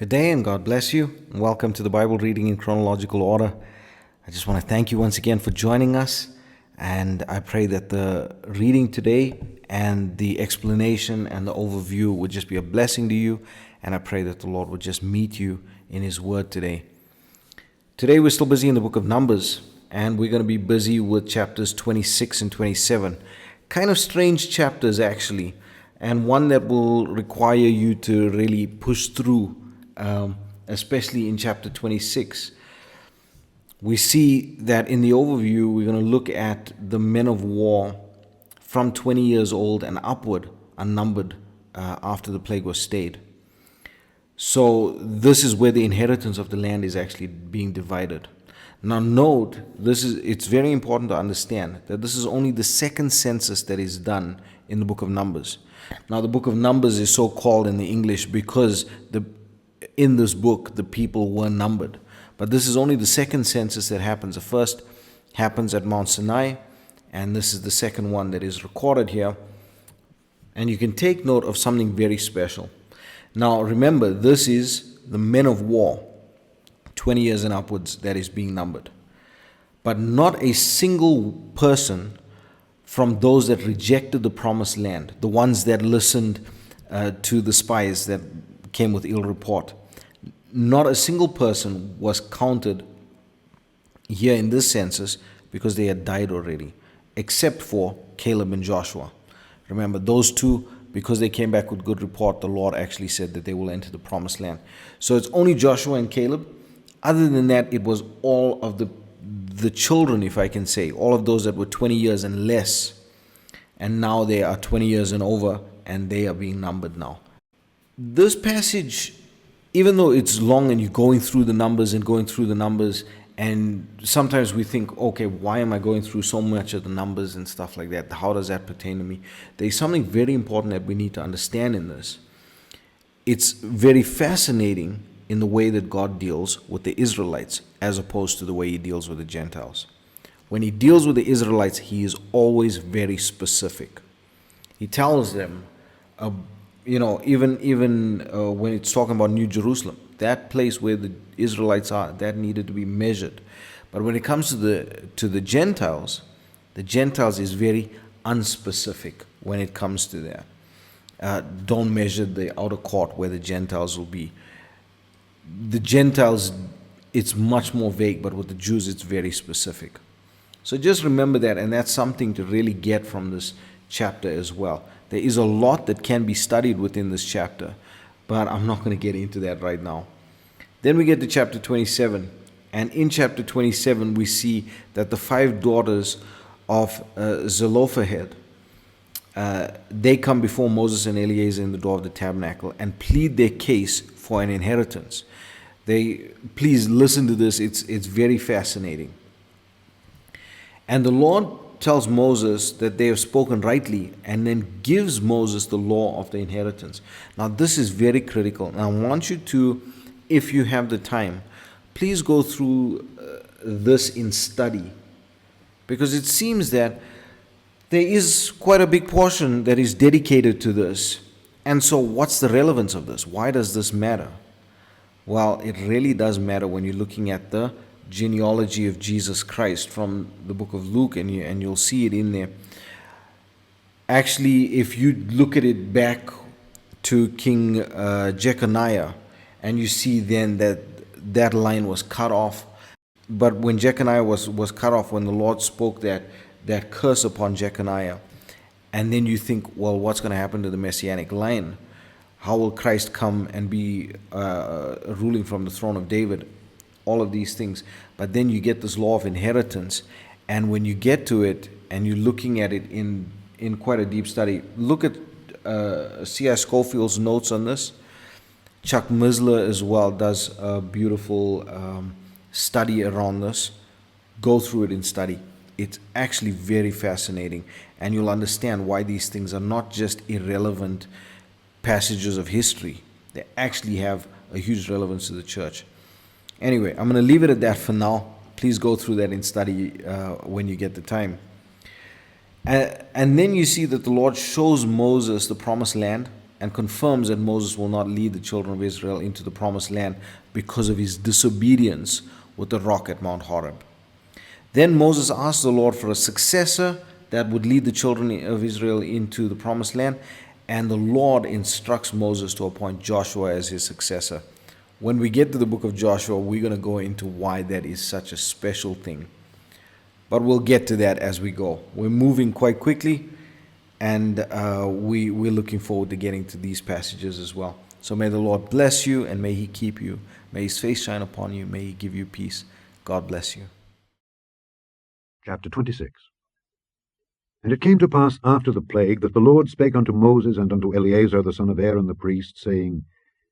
Good day and God bless you. Welcome to the Bible reading in chronological order. I just want to thank you once again for joining us, and I pray that the reading today and the explanation and the overview would just be a blessing to you, and I pray that the Lord would just meet you in His Word today. Today we're still busy in the book of Numbers, and we're going to be busy with chapters 26 and 27. Kind of strange chapters actually, and one that will require you to really push through, especially in chapter 26. We see that in the overview, we're going to look at the men of war from 20 years old and upward are numbered after the plague was stayed. So this is where the inheritance of the land is actually being divided. Now note, it's very important to understand that this is only the second census that is done in the book of Numbers. Now the book of Numbers is so called in the English because in this book the people were numbered. But this is only the second census that happens. The first happens at Mount Sinai, and this is the second one that is recorded here. And you can take note of something very special. Now remember, this is the men of war, 20 years and upwards, that is being numbered. But not a single person from those that rejected the promised land, the ones that listened to the spies that came with ill report, not a single person was counted here in this census because they had died already, except for Caleb and Joshua. Remember, those two, because they came back with good report, the Lord actually said that they will enter the promised land. So it's only Joshua and Caleb. Other than that, it was all of the children, if I can say, all of those that were 20 years and less. And now they are 20 years and over, and they are being numbered now. This passage, even though it's long and you're going through the numbers, and sometimes we think, okay, why am I going through so much of the numbers and stuff like that? How does that pertain to me? There's something very important that we need to understand in this. It's very fascinating in the way that God deals with the Israelites as opposed to the way He deals with the Gentiles. When He deals with the Israelites, He is always very specific. He tells them, even when it's talking about New Jerusalem, that place where the Israelites are, that needed to be measured. But when it comes to the Gentiles is very unspecific when it comes to that. Don't measure the outer court where the Gentiles will be. The Gentiles, it's much more vague, but with the Jews, it's very specific. So just remember that, and that's something to really get from this chapter as well. There is a lot that can be studied within this chapter, but I'm not going to get into that right now. Then we get to chapter 27, and in chapter 27 we see that the 5 daughters of Zelophehad, they come before Moses and Eleazar in the door of the tabernacle and plead their case for an inheritance. Please listen to this, it's very fascinating. And the Lord tells Moses that they have spoken rightly, and then gives Moses the law of the inheritance. Now this is very critical, and I want you to, if you have the time, please go through this in study, because it seems that there is quite a big portion that is dedicated to this. And so what's the relevance of this? Why does this matter? Well, it really does matter when you're looking at the genealogy of Jesus Christ from the book of Luke, and you'll see it in there. Actually, if you look at it back to King Jeconiah, and you see then that line was cut off. But when Jeconiah was cut off, when the Lord spoke that curse upon Jeconiah, and then you think, well, what's going to happen to the Messianic line? How will Christ come and be ruling from the throne of David? All of these things. But then you get this law of inheritance, and when you get to it and you're looking at it in quite a deep study, look at C.I. Scofield's notes on this. Chuck Missler as well does a beautiful study around this. Go through it in study. It's actually very fascinating, and you'll understand why these things are not just irrelevant passages of history. They actually have a huge relevance to the church. Anyway, I'm going to leave it at that for now. Please go through that in study when you get the time. And then you see that the Lord shows Moses the promised land, and confirms that Moses will not lead the children of Israel into the promised land because of his disobedience with the rock at Mount Horeb. Then Moses asked the Lord for a successor that would lead the children of Israel into the promised land, and the Lord instructs Moses to appoint Joshua as his successor. When we get to the book of Joshua, we're going to go into why that is such a special thing. But we'll get to that as we go. We're moving quite quickly, and we're looking forward to getting to these passages as well. So may the Lord bless you, and may he keep you. May his face shine upon you. May he give you peace. God bless you. Chapter 26. And it came to pass after the plague that the Lord spake unto Moses and unto Eleazar the son of Aaron the priest, saying,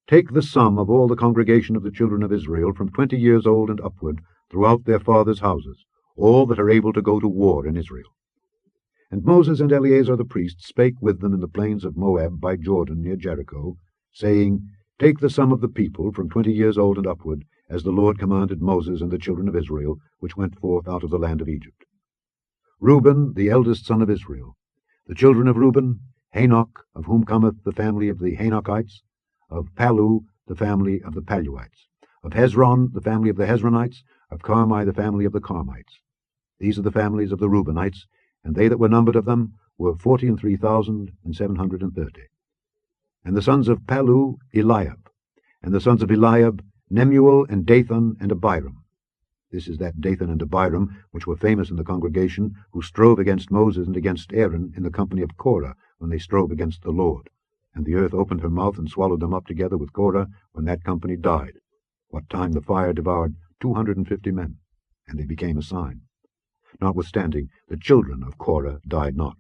Take the sum of all the congregation of the children of Israel from 20 years old and upward throughout their fathers' houses, all that are able to go to war in Israel. And Moses and Eleazar the priest spake with them in the plains of Moab by Jordan near Jericho, saying, Take the sum of the people from 20 years old and upward, as the Lord commanded Moses and the children of Israel, which went forth out of the land of Egypt. Reuben, the eldest son of Israel. The children of Reuben, Hanoch, of whom cometh the family of the Hanochites, of Palu, the family of the Paluites, of Hezron, the family of the Hezronites, of Carmi, the family of the Carmites. These are the families of the Reubenites, and they that were numbered of them were 43,730. And the sons of Palu, Eliab. And the sons of Eliab, Nemuel, and Dathan, and Abiram. This is that Dathan and Abiram which were famous in the congregation, who strove against Moses and against Aaron in the company of Korah, when they strove against the Lord. And the earth opened her mouth and swallowed them up together with Korah, when that company died, what time the fire devoured 250 men, and they became a sign. Notwithstanding, the children of Korah died not.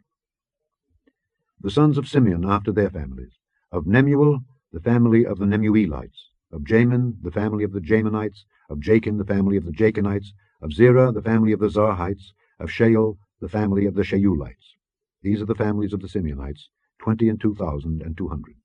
The sons of Simeon after their families. Of Nemuel, the family of the Nemuelites. Of Jamin, the family of the Jaminites. Of Jachin, the family of the Jachinites. Of Zerah, the family of the Zarhites. Of Shael, the family of the Sheulites. These are the families of the Simeonites, 22,200.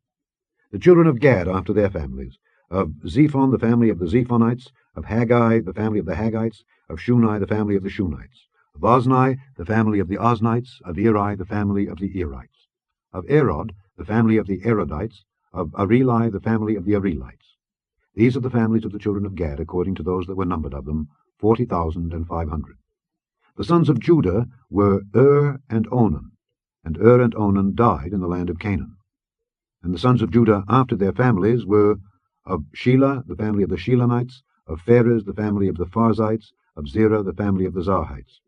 The children of Gad after their families. Of Zephon, the family of the Zephonites. Of Haggai, the family of the Haggites. Of Shuni, the family of the Shunites. Of Ozni, the family of the Oznites. Of Eri, the family of the Erites. Of Erod, the family of the Erodites. Of Areli, the family of the Arelites. These are the families of the children of Gad, according to those that were numbered of them, 40,500. The sons of Judah were and Onan, and and Onan died in the land of Canaan. And the sons of Judah after their families were of Shelah, the family of the Shelanites, of Pharez, the family of the Pharzites, of Zerah, the family of the Zarhites.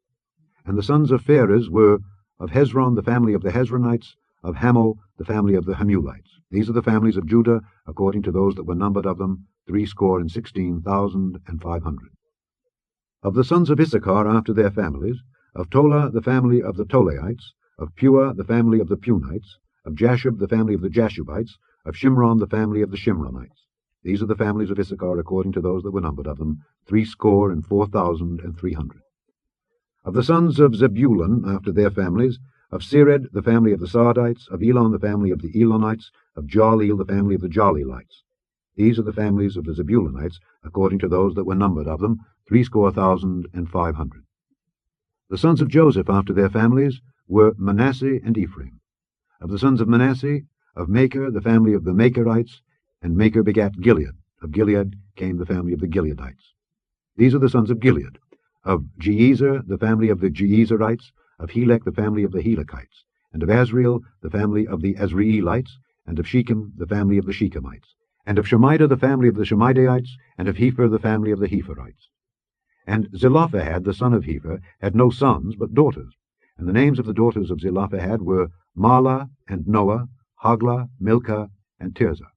And the sons of Pharez were of Hezron, the family of the Hezronites, of Hamul, the family of the Hamulites. These are the families of Judah, according to those that were numbered of them, 16,500. Of the sons of Issachar after their families, of Tola, the family of the Tolaites, of Pua, the family of the Punites, of Jashub, the family of the Jashubites, of Shimron, the family of the Shimronites. These are the families of Issachar, according to those that were numbered of them, 64,300. Of the sons of Zebulun after their families, of Sered, the family of the Sardites, of Elon, the family of the Elonites, of Jaleel, the family of the Jalielites. These are the families of the Zebulunites, according to those that were numbered of them, 65,500. The sons of Joseph after their families were Manasseh and Ephraim. Of the sons of Manasseh, of Machir, the family of the Machirites, and Machir begat Gilead. Of Gilead came the family of the Gileadites. These are the sons of Gilead. Of Jeezer, the family of the Jeezerites, of Helek, the family of the Helekites, and of Azriel, the family of the Azraelites, and of Shechem, the family of the Shechemites, and of Shemida, the family of the Shemidaites, and of Hepher, the family of the Hepherites. And Zelophehad, the son of Hepher, had no sons, but daughters. And the names of the daughters of Zelophehad were Mahlah, and Noah, Hoglah, Milcah, and Tirzah.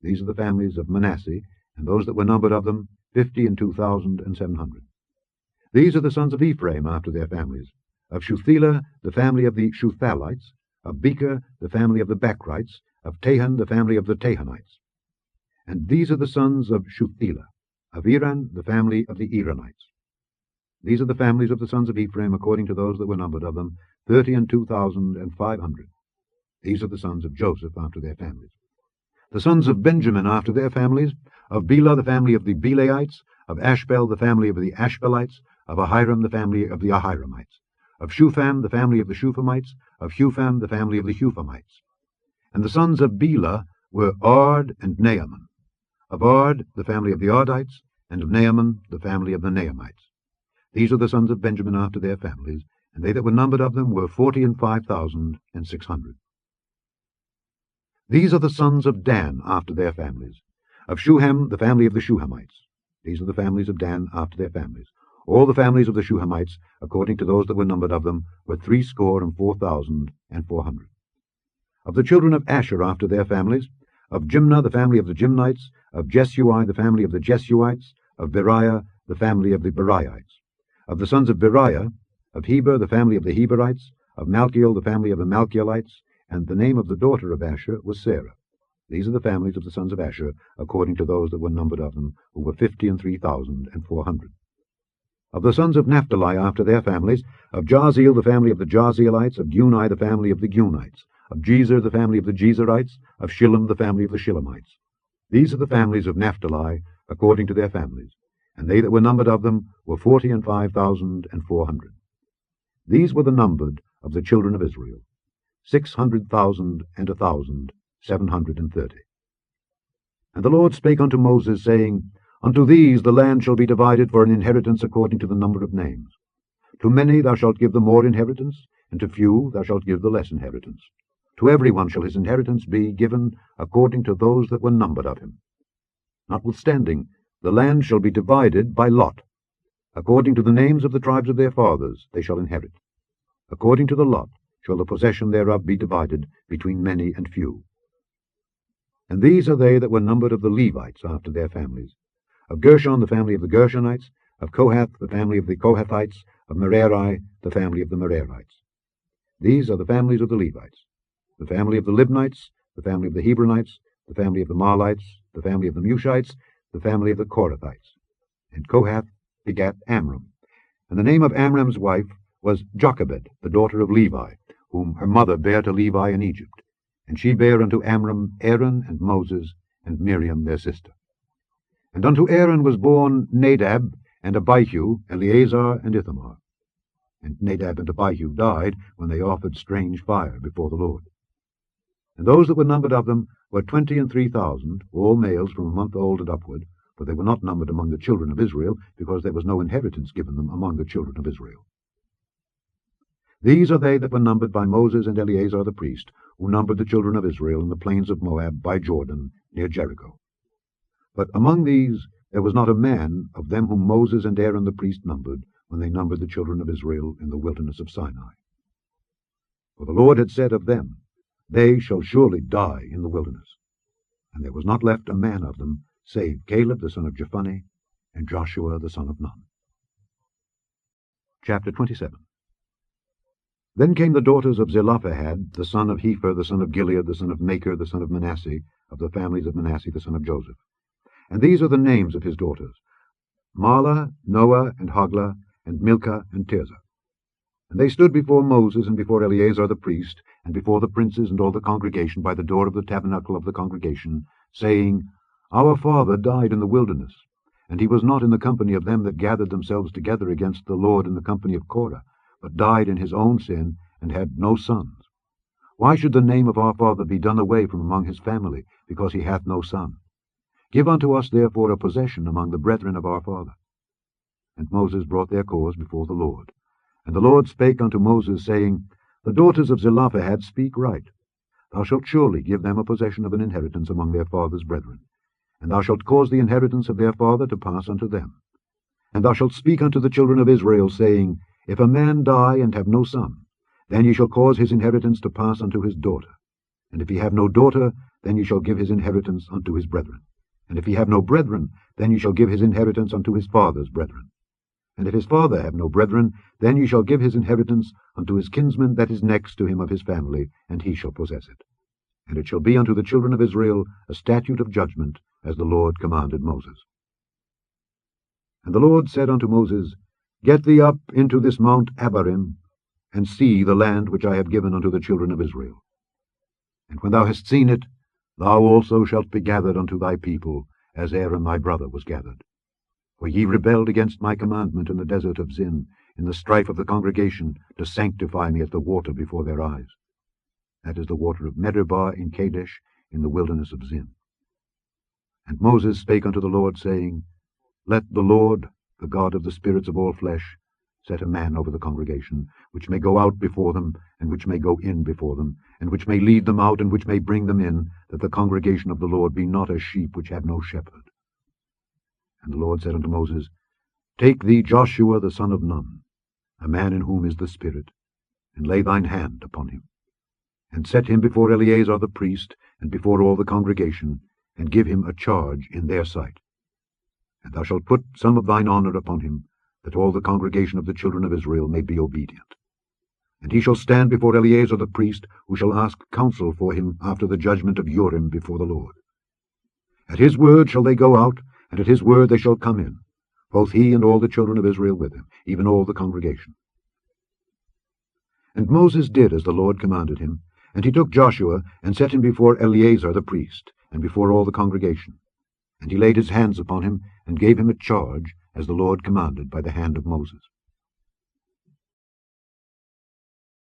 These are the families of Manasseh, and those that were numbered of them, 52,700. These are the sons of Ephraim after their families. Of Shuthelah, the family of the Shuthalites, of Becher, the family of the Bachrites, of Tahan, the family of the Tahanites. And these are the sons of Shuthelah, of Iran, the family of the Iranites. These are the families of the sons of Ephraim, according to those that were numbered of them, 32,500. These are the sons of Joseph after their families. The sons of Benjamin after their families, of Bela, the family of the Belaites, of Ashbel, the family of the Ashbelites, of Ahiram, the family of the Ahiramites, of Shufam, the family of the Shufamites, of Hufam, the family of the Hufamites. And the sons of Bela were Ard and Naaman. Of Ard, the family of the Ardites, and of Naaman, the family of the Naamites. These are the sons of Benjamin after their families, and they that were numbered of them were 45,600. These are the sons of Dan after their families. Of Shuham, the family of the Shuhamites. These are the families of Dan after their families. All the families of the Shuhamites, according to those that were numbered of them, were 64,400. Of the children of Asher after their families, of Jimnah, the family of the Jimnites, of Jesui, the family of the Jesuites, of Beriah, the family of the Beriites. Of the sons of Beriah, of Heber, the family of the Heberites, of Malchiel, the family of the Malchielites, and the name of the daughter of Asher was Sarah. These are the families of the sons of Asher, according to those that were numbered of them, who were 53,400. Of the sons of Naphtali after their families, of Jaziel, the family of the Jazielites, of Guni, the family of the Gunites, of Jezer, the family of the Jezerites, of Shillem, the family of the Shillemites. These are the families of Naphtali, according to their families, and they that were numbered of them were 45,400. These were the numbered of the children of Israel, 600,730. And the Lord spake unto Moses, saying, Unto these the land shall be divided for an inheritance according to the number of names. To many thou shalt give the more inheritance, and to few thou shalt give the less inheritance. To every one shall his inheritance be given according to those that were numbered of him. Notwithstanding, the land shall be divided by lot. According to the names of the tribes of their fathers they shall inherit. According to the lot shall the possession thereof be divided between many and few. And these are they that were numbered of the Levites after their families. Of Gershon, the family of the Gershonites. Of Kohath, the family of the Kohathites. Of Merari, the family of the Merarites. These are the families of the Levites. The family of the Libnites, the family of the Hebronites, the family of the Mahlites, the family of the Mushites, the family of the Korathites. And Kohath begat Amram. And the name of Amram's wife was Jochebed, the daughter of Levi, whom her mother bare to Levi in Egypt. And she bare unto Amram Aaron and Moses, and Miriam their sister. And unto Aaron was born Nadab, and Abihu, Eleazar, and Ithamar. And Nadab and Abihu died when they offered strange fire before the Lord. And those that were numbered of them were 23,000, all males from a month old and upward, for they were not numbered among the children of Israel, because there was no inheritance given them among the children of Israel. These are they that were numbered by Moses and Eleazar the priest, who numbered the children of Israel in the plains of Moab by Jordan, near Jericho. But among these there was not a man of them whom Moses and Aaron the priest numbered, when they numbered the children of Israel in the wilderness of Sinai. For the Lord had said of them, They shall surely die in the wilderness. And there was not left a man of them, save Caleb the son of Jephunneh, and Joshua the son of Nun. Chapter 27. Then came the daughters of Zelophehad, the son of Hepher, the son of Gilead, the son of Machir, the son of Manasseh, of the families of Manasseh, the son of Joseph. And these are the names of his daughters, Mahlah, Noah, and Hoglah, and Milcah, and Tirzah. And they stood before Moses and before Eleazar the priest, and before the princes and all the congregation by the door of the tabernacle of the congregation, saying, Our father died in the wilderness, and he was not in the company of them that gathered themselves together against the Lord in the company of Korah, but died in his own sin, and had no sons. Why should the name of our father be done away from among his family, because he hath no son? Give unto us therefore a possession among the brethren of our father. And Moses brought their cause before the Lord. And the Lord spake unto Moses, saying, The daughters of Zelophehad speak right. Thou shalt surely give them a possession of an inheritance among their father's brethren. And thou shalt cause the inheritance of their father to pass unto them. And thou shalt speak unto the children of Israel, saying, If a man die and have no son, then ye shall cause his inheritance to pass unto his daughter. And if he have no daughter, then ye shall give his inheritance unto his brethren. And if he have no brethren, then ye shall give his inheritance unto his father's brethren. And if his father have no brethren, then ye shall give his inheritance unto his kinsman that is next to him of his family, and he shall possess it. And it shall be unto the children of Israel a statute of judgment, as the Lord commanded Moses. And the Lord said unto Moses, Get thee up into this Mount Abarim, and see the land which I have given unto the children of Israel. And when thou hast seen it, thou also shalt be gathered unto thy people, as Aaron thy brother was gathered. For ye rebelled against my commandment in the desert of Zin, in the strife of the congregation, to sanctify me as the water before their eyes. that is the water of Meribah in Kadesh, in the wilderness of Zin. And Moses spake unto the Lord, saying, Let the Lord, the God of the spirits of all flesh, set a man over the congregation, which may go out before them, and which may go in before them, and which may lead them out, and which may bring them in, that the congregation of the Lord be not as sheep which have no shepherd. And the Lord said unto Moses, Take thee Joshua the son of Nun, a man in whom is the Spirit, and lay thine hand upon him, and set him before Eleazar the priest, and before all the congregation, and give him a charge in their sight. And thou shalt put some of thine honor upon him, that all the congregation of the children of Israel may be obedient. And he shall stand before Eleazar the priest, who shall ask counsel for him after the judgment of Urim before the Lord. At his word shall they go out, and at his word they shall come in, both he and all the children of Israel with him, even all the congregation. And Moses did as the Lord commanded him, and he took Joshua, and set him before Eleazar the priest, and before all the congregation. And he laid his hands upon him, and gave him a charge, as the Lord commanded by the hand of Moses.